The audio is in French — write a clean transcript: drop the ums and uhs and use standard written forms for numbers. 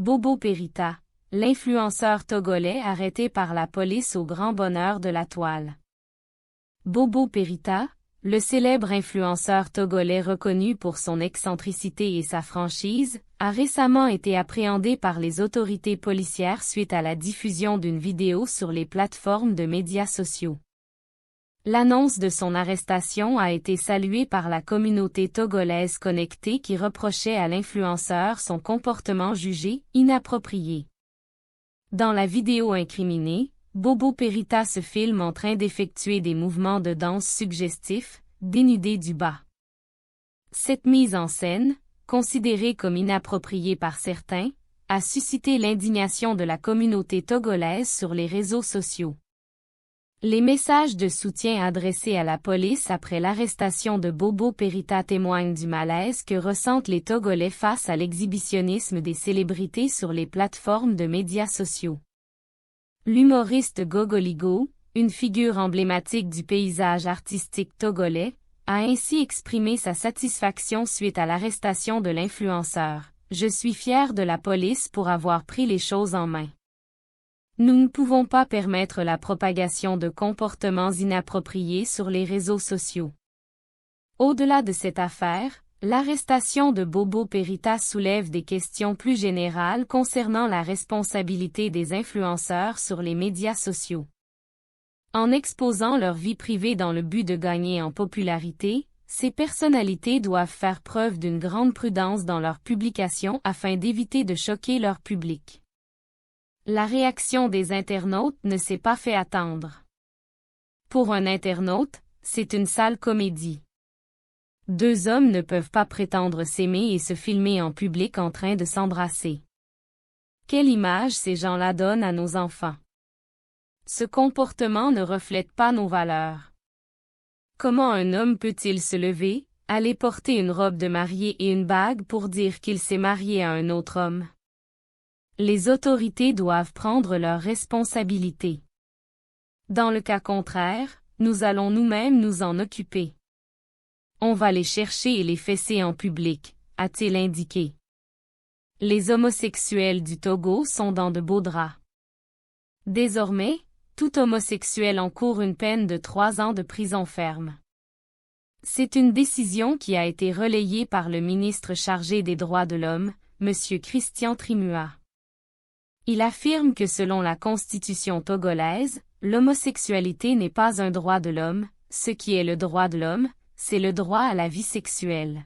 Bobo Perita, l'influenceur togolais arrêté par la police au grand bonheur de la toile. Bobo Perita, le célèbre influenceur togolais reconnu pour son excentricité et sa franchise, a récemment été appréhendé par les autorités policières suite à la diffusion d'une vidéo sur les plateformes de médias sociaux. L'annonce de son arrestation a été saluée par la communauté togolaise connectée qui reprochait à l'influenceur son comportement jugé inapproprié. Dans la vidéo incriminée, Bobo Perita se filme en train d'effectuer des mouvements de danse suggestifs, dénudé du bas. Cette mise en scène, considérée comme inappropriée par certains, a suscité l'indignation de la communauté togolaise sur les réseaux sociaux. Les messages de soutien adressés à la police après l'arrestation de Bobo Perita témoignent du malaise que ressentent les Togolais face à l'exhibitionnisme des célébrités sur les plateformes de médias sociaux. L'humoriste Gogoligo, une figure emblématique du paysage artistique togolais, a ainsi exprimé sa satisfaction suite à l'arrestation de l'influenceur. « Je suis fier de la police pour avoir pris les choses en main. Nous ne pouvons pas permettre la propagation de comportements inappropriés sur les réseaux sociaux. » Au-delà de cette affaire, l'arrestation de Bobo Perita soulève des questions plus générales concernant la responsabilité des influenceurs sur les médias sociaux. En exposant leur vie privée dans le but de gagner en popularité, ces personnalités doivent faire preuve d'une grande prudence dans leurs publications afin d'éviter de choquer leur public. La réaction des internautes ne s'est pas fait attendre. Pour un internaute, c'est une sale comédie. Deux hommes ne peuvent pas prétendre s'aimer et se filmer en public en train de s'embrasser. Quelle image ces gens-là donnent à nos enfants? Ce comportement ne reflète pas nos valeurs. Comment un homme peut-il se lever, aller porter une robe de mariée et une bague pour dire qu'il s'est marié à un autre homme? Les autorités doivent prendre leurs responsabilités. Dans le cas contraire, nous allons nous-mêmes nous en occuper. On va les chercher et les fesser en public, a-t-il indiqué. Les homosexuels du Togo sont dans de beaux draps. Désormais, tout homosexuel encourt une peine de 3 ans de prison ferme. C'est une décision qui a été relayée par le ministre chargé des droits de l'homme, M. Christian Trimua. Il affirme que selon la constitution togolaise, l'homosexualité n'est pas un droit de l'homme, ce qui est le droit de l'homme, c'est le droit à la vie sexuelle.